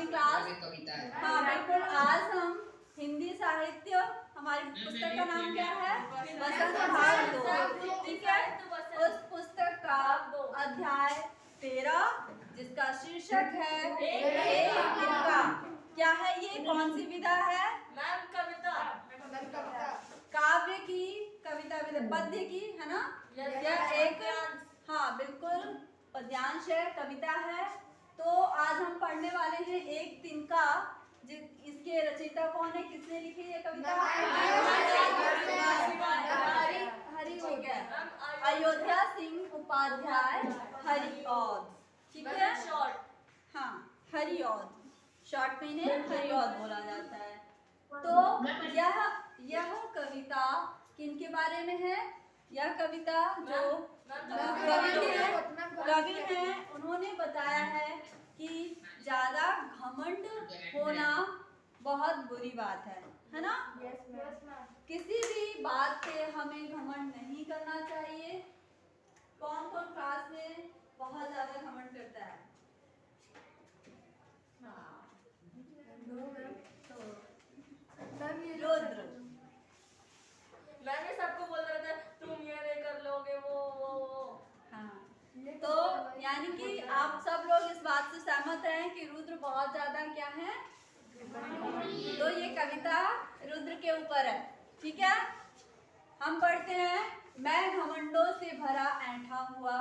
अपनी क्लास। हाँ बिल्कुल, आज हम हिंदी साहित्य, हमारी पुस्तक का नाम क्या है? वसंत भाग 2, ठीक है। उस पुस्तक का अध्याय 13 जिसका शीर्षक है एक तिनका। क्या है ये? कौन सी विधा है? मैम कविता। काव्य की, कविता विधा, पद्य की, है ना? यह एक, हाँ बिल्कुल पद्यांश है, कविता है। तो आज हम पढ़ने वाले हैं एक तिनका। इसके रचयिता कौन है? किसने लिखी ये कविता? हरि हो गया, अयोध्या सिंह उपाध्याय हरिऔध, ठीक है। हाँ हरिऔध, शॉर्ट में इन्हें हरिऔध बोला जाता है। तो यह कविता किनके बारे में है? यह कविता जो कवि हैं उन्होंने बताया है कि ज्यादा घमंड होना बहुत बुरी बात है ना? किसी भी बात पे हमें घमंड नहीं करना चाहिए। कौन कौन क्लास में बहुत ज्यादा घमंड करता है? रुद्र, मैंने सबको बोल रहा था तुम ये नहीं कर लोगे वो। हाँ। तो यानी कि आप सब लोग इस बात से सहमत हैं कि रुद्र बहुत ज्यादा क्या है? तो ये कविता रुद्र के ऊपर है, ठीक है। हम पढ़ते हैं, मैं घमंडों से भरा ऐंठा हुआ।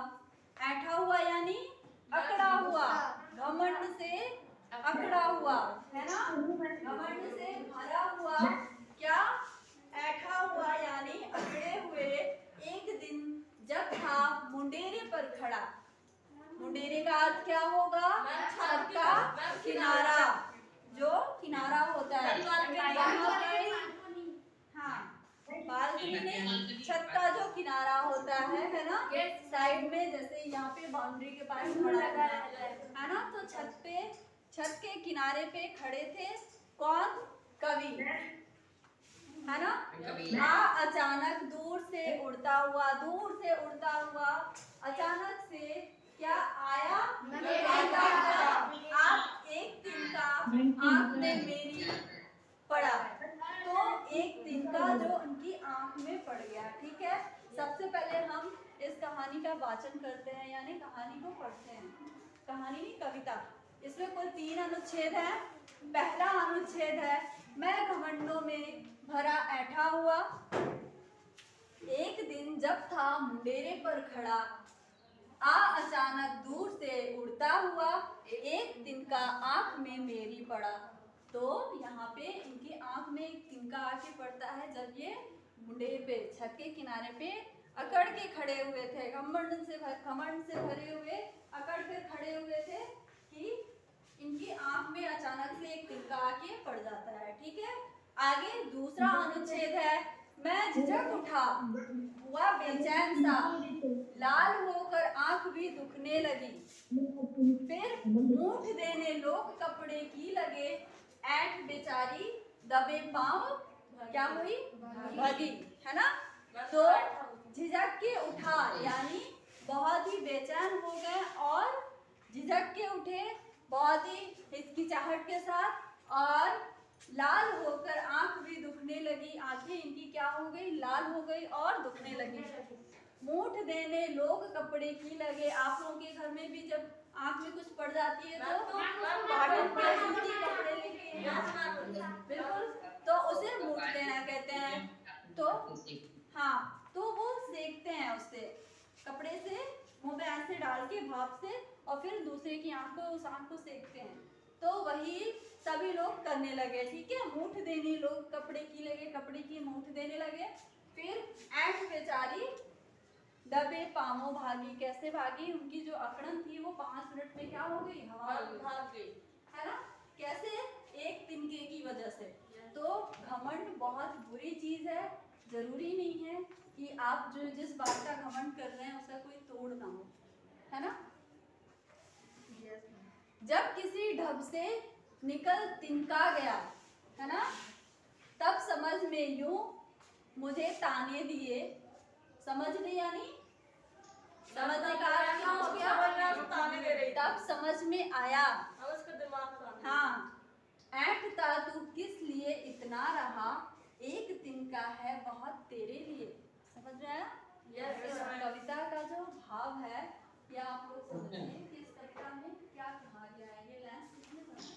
ऐंठा हुआ यानी अकड़ा हुआ, घमंड से अकड़ा हुआ, है ना? घमंड से भरा हुआ, क्या? ऐंठा हुआ यानी अकड़े हुए। एक दिन जब था मुंडेरे पर खड़ा। मुंडेरे का अर्थ क्या होगा? छत का किनारा, जो किनारा होता है। हाँ बालकनी में छत का जो किनारा होता है ना? साइड में, जैसे यहाँ पे बाउंड्री के पास खड़ा है ना? तो छत के किनारे पे खड़े थे कौन? कवि, है ना? अचानक दूर से उड़ता हुआ अचानक से क्या आया? आप एक तिनका आंख में मेरी पड़ा। तो एक तिनका जो उनकी आंख में पड़ गया, ठीक है। सबसे पहले हम इस कहानी का वाचन करते हैं, यानी कहानी को पढ़ते हैं। कहानी नहीं, कविता। इसमें कुल 3 अनुच्छेद हैं। पहला अनुच्छेद है, मैं घमंडों में भरा ऐंठा हुआ। एक दिन जब था मुंडेरे पर खड़ा, अचानक दूर से उड़ता हुआ, एक तिनका आंख में मेरी पड़ा। तो यहाँ पे इनकी आंख में एक तिनका आके पड़ता है जब ये मुंडेरे पे, छत के किनारे पे अकड़ के खड़े हुए थे, घमंड से भरे हुए अकड़ कर खड़े हुए थे कि इनकी आंख में अचानक से एक तिनका आके पड़ जाता है, ठीक है। आगे दूसरा अनुच्छेद है, मैं झिझक उठा, हुआ बेचैन सा, लाल होकर आंख भी दुखने लगी। फिर मूठ देने लोग कपड़े की लगे, ऐंठ बेचारी दबे पांव क्या हुई? भगी, है ना? तो झिझक के उठा यानी बहुत ही बेचैन हो गए और झिझक के उठे बहुत ही हिचकिचाहट के साथ, और लाल होकर आंख भी दुखने लगी। आंखें इनकी क्या हो गई? लाल हो गई और दुखने लगी। मूठ देने लोग कपड़े की लगे। आप लोगों के घर में भी जब आंख में कुछ पड़ जाती है तो कॉटन के सूती कपड़े लेके, बिल्कुल, तो उसे मूठ देना कहते हैं। तो हाँ, तो वो सेकते हैं, उससे कपड़े से मुंह पे ऐसे डाल के भाप से, और फिर दूसरे की आंख को, उस आंख को सेकते हैं। तो वही सभी लोग करने लगे, ठीक है। मूठ देने लोग कपड़े की लगे, कपड़े की मूठ देने लगे। फिर ऐंठ बेचारी दबे पांवों भागी। कैसे भागी? उनकी जो अकड़न थी वो 5 मिनट में क्या हो गई? हवा भाग गई, है ना? कैसे? एक तिनके की वजह से। तो घमंड बहुत बुरी चीज है। जरूरी नहीं है कि आप जो जिस बात का घमंड कर रहे हैं उसका कोई तोड़ ना हो, है ना? जब किसी ढब से निकल तिनका गया, है ना, तब समझ में यूं मुझे ताने दिए। समझ नहीं, यानी समझने का क्या हो गया? ताने दे रही, तब समझ में आया, उसका दिमाग हाँ, ऐंठता तू किस लिए इतना रहा, एक तिनका है बहुत तेरे लिए। समझ में आया? इस कविता का जो भाव है ये आप लोग समझिए कि इस कविता में क्या कहा गया है। ये लाइन किसने बनाया?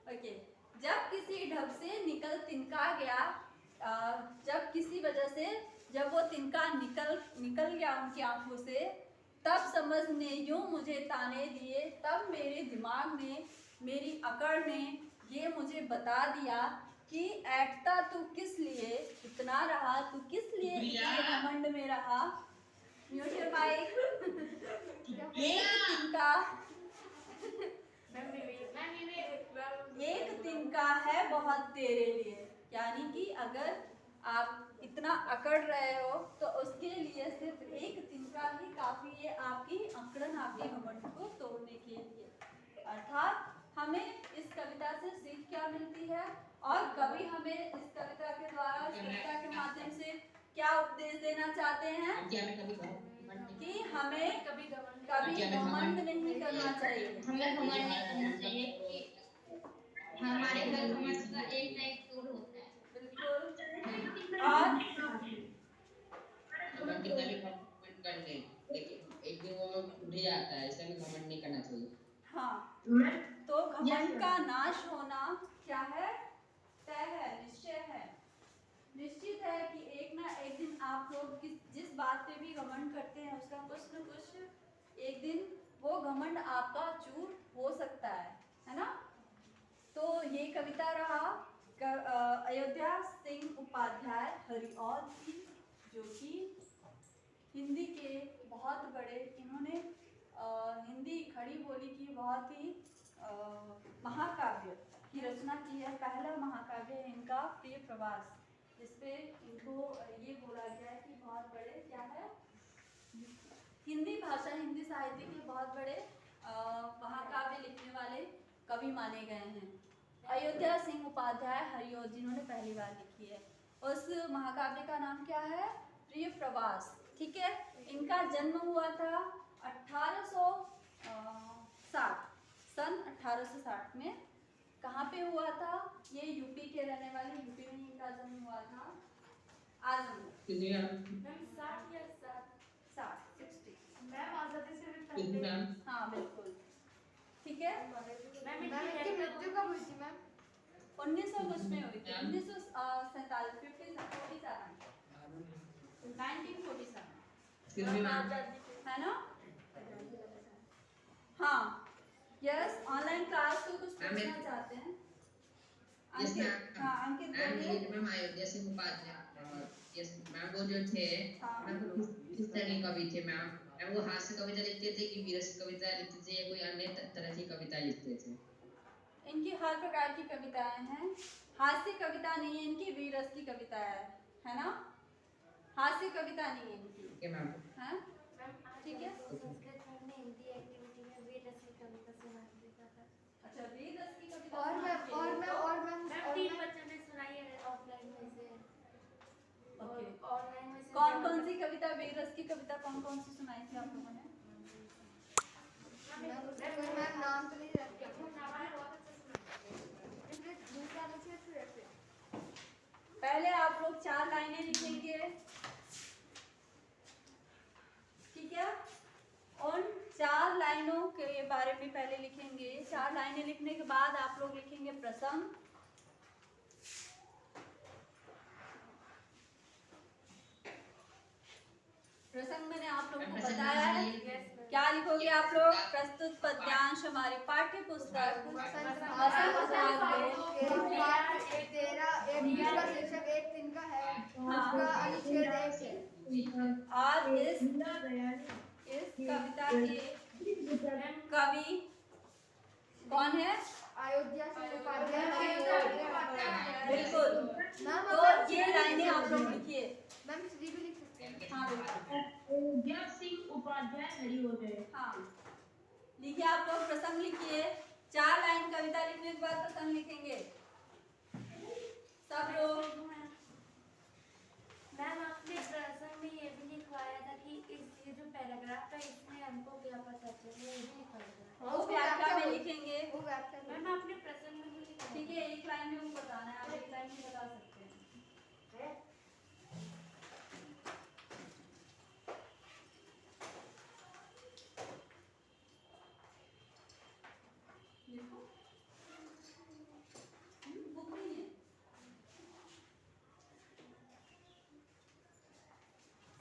ओके, जब किसी ढब से निकल तिनका गया, जब किसी वजह से जब वो तिनका निकल गया उनकी आंखों से, तब समझ ने यूं मुझे ताने दिए, तब मेरे दिमाग ने, मेरी अकड़ ने ये मुझे बता दिया कि ऐठता तू किस लिए इतना रहा, तू किस लिए इतने घमंड में रहा। Mute your mic. एक तिनका है बहुत तेरे लिए, यानी कि अगर आप इतना अकड़ रहे हो तो उसके लिए सिर्फ एक तिनका ही काफी है आपकी अकड़न, आपके घमंड को तोड़ने के लिए। अर्थात हमें इस कविता से सीख क्या मिलती है और कवि हमें इस कविता के द्वारा, इस कविता के माध्यम से क्या उपदेश देना चाहते हैं कि हमें कभी घमंड नहीं करना चाहिए। हमें घमंड नहीं करना चाहिए कि हमारे घर घमंड का एक ना एक तोड़ होता है। बिल्कुल। और अपन कितना भी घमंड कर ले, लेकिन एक दिन वो टूट ही जाता है, इसलिए हमें घमंड नहीं करना चाहिए। हाँ, तो घमंड का नाश होना क्या है? तय है, निश्चय है, निश्चित है कि एक ना एक दिन आप लोग जिस बात पे भी घमंड करते हैं उसका कुछ न कुछ एक दिन वो घमंड आपका चूर हो सकता है ना? तो ये कविता रहा अयोध्या सिंह उपाध्याय हरिऔध की, जो कि हिंदी के बहुत बड़े, इन्होंने हिंदी खड़ी बोली की बहुत ही महाकाव्य की रचना की है। पहला महाकाव्य है इनका प्रिय प्रवास, जिसपे इनको ये बोला गया है कि बहुत बड़े क्या है, हिंदी भाषा, हिंदी साहित्य के बहुत बड़े महाकाव्य लिखने वाले कवि माने गए हैं। अयोध्या सिंह उपाध्याय हरिऔध जिन्होंने पहली बार लिखी है, उस महाकाव्य का नाम क्या है? प्रिय प्रवास। ठीक है, इनका जन्म हुआ था 1860 सन 1860 में। कहाँ पे हुआ था? ये यूपी के रहने वाले, यूपी में ही इनका जन्म हुआ था, आजमगढ़। 60 हाँ बिल्कुल, ठीक है। मृत्यु कब हुई थी मैम? 1900 कुछ में हुई थी, 1947, 1947 है ना? हाँ, यस, ऑनलाइन क्लास को कुछ पूछना चाहते हैं? अंकित, हाँ अंकित बोलिए। Ma'am Ayodhya Singh Upadhyay, yes ma'am, वो जो थे मैम किस तरह के कवि थे मैम? मैम वो हास्य कविता लिखते थे कि वीरस कविता लिखते थे या कोई अन्य तरह की कविता लिखते थे? इनकी हर प्रकार की कविताएं हैं, हास्य कविता नहीं है इनकी, वीरस की कविता है ना? हास्य कविता नहीं है इनकी। ओके मैम, हैं? ठीक है। अच्छा, वीरस की कविता। और मैम 3 बच्चों ने सुनाई है ऑफलाइन में से और ऑनलाइन में से। कौन सी कविता, वीरस की कविता कौन सी सुनाई थी आप लोगों ने? मैम नाम तो नहीं रखते। पहले आप लोग 4 लाइनें लिखेंगे, ठीक है? उन 4 लाइनों के बारे में पहले लिखेंगे। 4 लाइनें लिखने के बाद आप लोग लिखेंगे प्रसंग, प्रसंग मैंने आप लोगों को बताया है। क्या लिखोगे आप लोग? प्रस्तुत पद्यांश हमारी पाठ्य पुस्तक एक दिन का है, उसका अनुच्छेद 1 है। और इस कविता के कवि कौन है? अयोध्या सिंह उपाध्याय। बिल्कुल, तो ये लाइनें आप लोग लिखिए। मैम श्री भी लिख सकते हैं। हाँ बिल्कुल, अयोध्या सिंह उपाध्याय हरिऔध। हाँ लिखिए आप लोग, प्रसंग लिखिए। 4 लाइन कविता लिखने के बाद प्रसंग लिखेंगे सब लोग। मैम आपने प्रसंग में ये भी लिखवाया था कि इस ये जो पैराग्राफ है इसमें हमको क्या पता चले ये भी लिखा वो व्याख्या में लिखेंगे। वो व्याख्या में मैं अपने प्रसंग में भी ठीक है, एक लाइन में वो बताना है, आप एक लाइन में बता सकते हैं। लिखो। बुक नहीं है।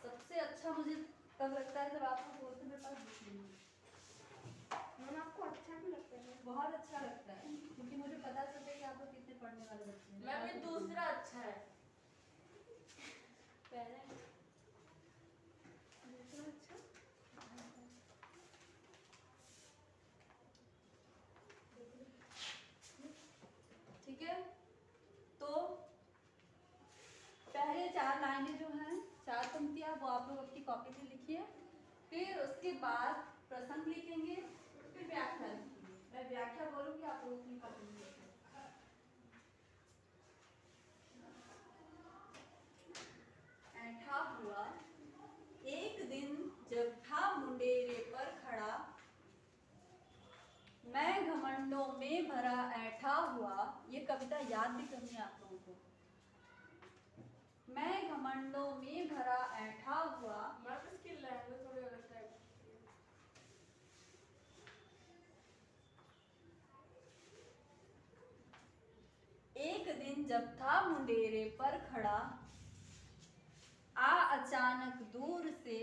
सबसे अच्छा मुझे तब लगता है जब आपको बोलते हैं मेरे पास बुक नहीं है। मैम आपको अच्छा भी लगता है? बहुत अच्छा लगता है क्योंकि मुझे पता चलता है कि आप लोग कितने पढ़ने वाले बच्चे हैं। मैम ये दूसरा अच्छा है। पहले दूसरा अच्छा ठीक है, तो पहले 4 लाइनें जो हैं, 4 पंक्तियां, वो आप लोग अपनी कॉपी पे लिखिए। फिर उसके बाद प्रसंग लिखेंगे, फिर व्याख्या लिखेंगे। मैं व्याख्या बोलूंगी, आप लोग अपनी कॉपी में लिखिए। ऐठा हुआ एक दिन जब था मुंडेरे पर खड़ा, मैं घमंडों में भरा ऐठा हुआ। ये कविता याद भी करनी है आप लोगों को। मैं घमंडों में भरा ऐठा हुआ। मैम इसकी लैंग्वेज थोड़ी अलग टाइप की है। एक दिन जब था मुंडेरे पर खड़ा, आ अचानक दूर से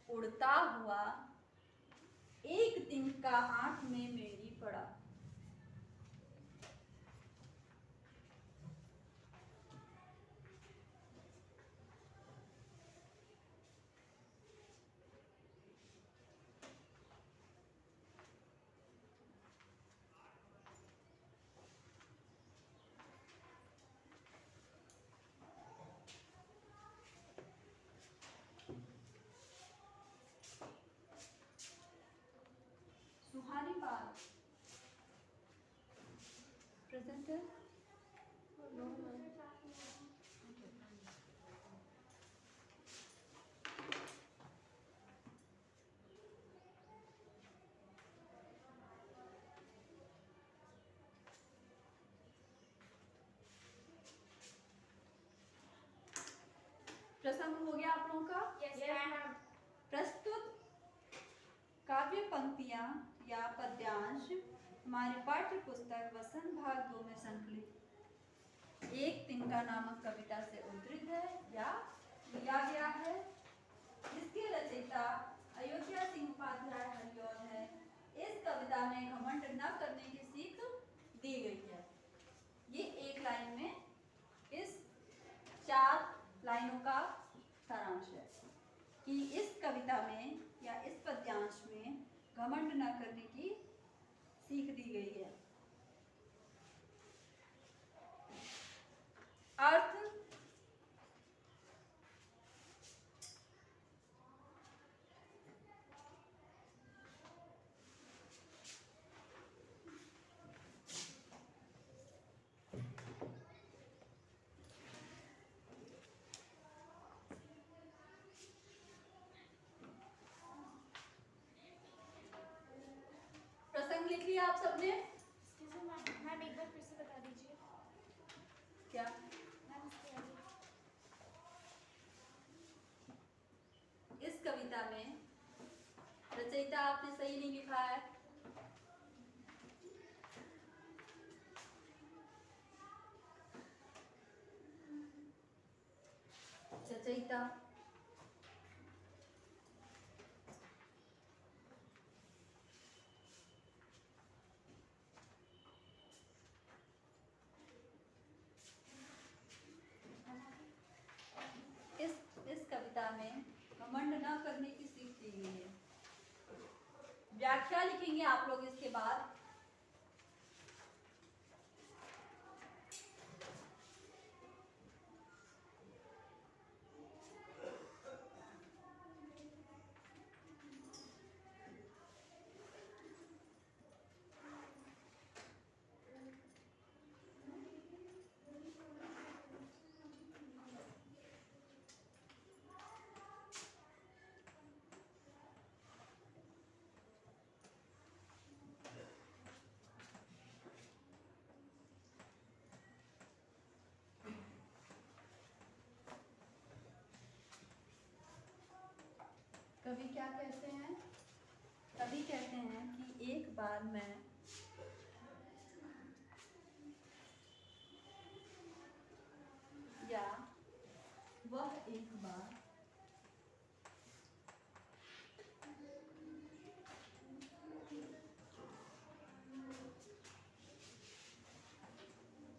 उड़ता हुआ, एक तिनका आंख में मेरी पड़ा। सुहानी बात प्रेजेंट है। प्रसंग हो गया आप लोगों का। Yes ma'am. प्रस्तुत काव्य पंक्तियां या पद्यांश हमारे पाठ्य पुस्तक वसंत भाग 2 में संकलित एक तिनका नामक कविता से उद्धृत है या लिया गया है। इसके रचयिता अयोध्या सिंह उपाध्याय हरिऔध है। इस कविता में घमंड न करने की सीख दी गई है। ये एक लाइन में इस 4 लाइनों का सारांश है कि इस कविता में या इस पद्यांश में घमंड न करने की सीख दी गई है। अर्थ प्रसंग लिख लिया आप सबने? मैम एक बार फिर से बता दीजिए। क्या? मैम इसके आगे इस कविता में रचयिता आपने सही नहीं लिखा है। रचयिता इस कविता में घमंड न करने की सीख दी गई है। व्याख्या लिखेंगे आप लोग इसके बाद। कभी क्या कहते हैं, कभी कहते हैं कि एक बार मैं या वह एक बार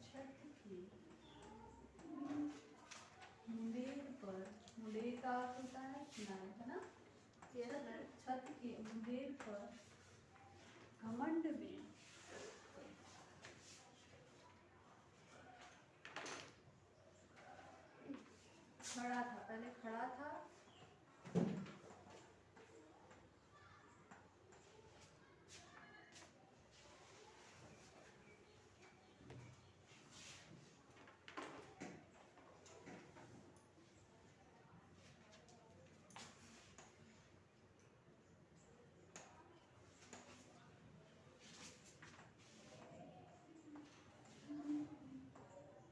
छत की मुंडेर पर, मुंडेर का अर्थ होता है किनारे, है ना। छत के मुंडेर पर घमंड में खड़ा था, पहले खड़ा था,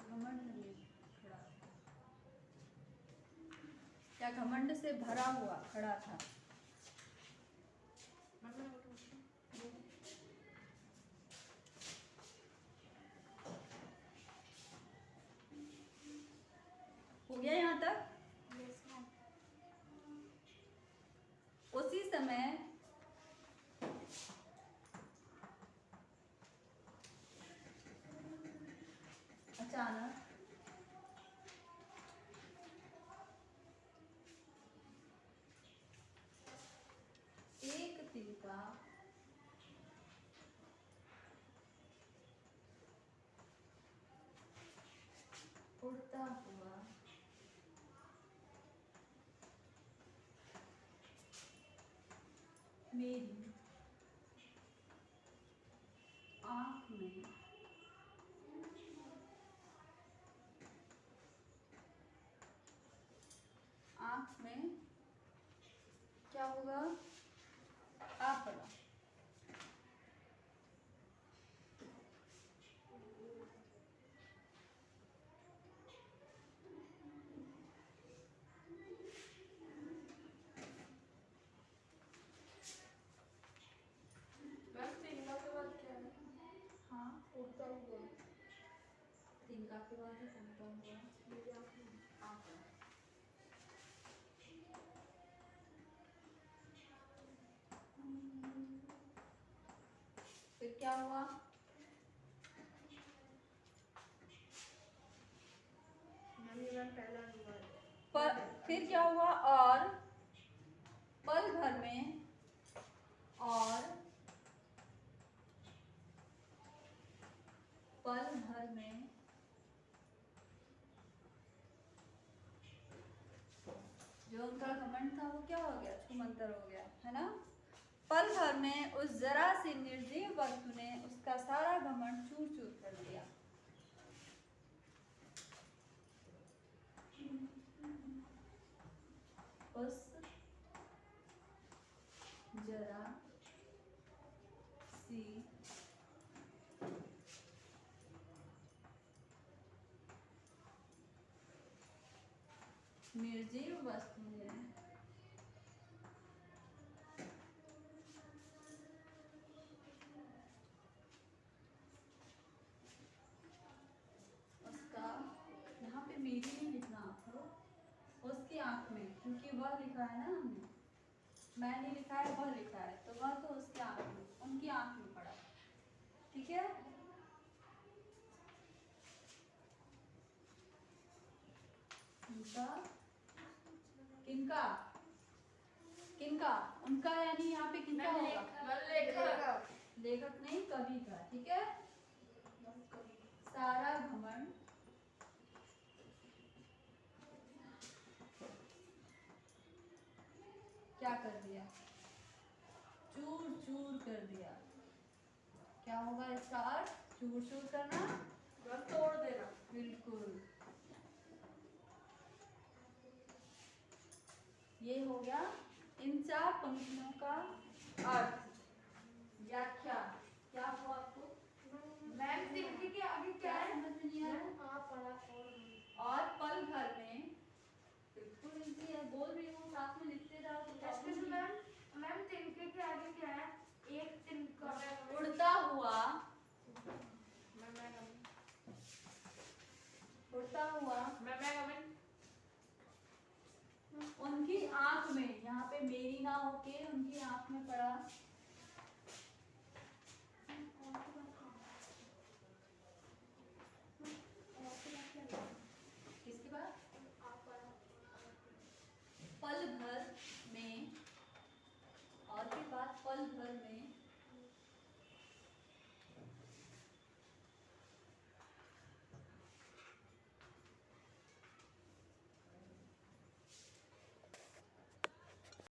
घमंड में खड़ा था, या घमंड से भरा हुआ खड़ा था। हो गया यहाँ तक। उसी समय अचानक एक तिनका उड़ता हुआ मेरी आँख में क्या होगा, आ पड़ा। बस तिनका के बाद क्या है? हाँ, उड़ता हुआ तिनका के बाद ही उड़ता हुआ आ पड़ा। फिर क्या हुआ, पहला नंबर पर फिर क्या हुआ, और पल भर में, और पल भर में जो उनका घमंड था वो क्या हो गया, छूमंतर हो गया, है ना। पल भर में उस जरा सी निर्जीव वस्तु ने उसका सारा घमंड चूर चूर कर दिया। उस जरा सी निर्जीव वस्तु ने उसका, यहाँ पे मेरी नहीं लिखना आपको, उसकी आंख में, क्योंकि वह लिखा है ना हमने, मैं नहीं लिखा है, वह लिखा है, तो वह तो उसकी आंख में, उनकी आंख में पड़ा। ठीक है, उनका, किनका, किनका, उनका यानी यहाँ पे किनका होगा, लेखक नहीं, कवि का। ठीक है, सारा घमंड क्या कर दिया, चूर चूर कर दिया। क्या होगा इसका अर्थ, चूर चूर करना, तोड़ देना। बिल्कुल, ये हो गया इन 4 पंक्तियों का अर्थ, व्याख्या। क्या हुआ आपको, मैम तिनके के आगे क्या क्या है? समझ में नहीं आया। हाँ पढ़ा और पल भर में, बिल्कुल इजी है, बोल रही हूँ, साथ में लिखते जाओ तो इसमें से गिरता हुआ मैं कमेंट उनकी आंख में, यहाँ पे मेरी ना होके उनकी आंख में पड़ा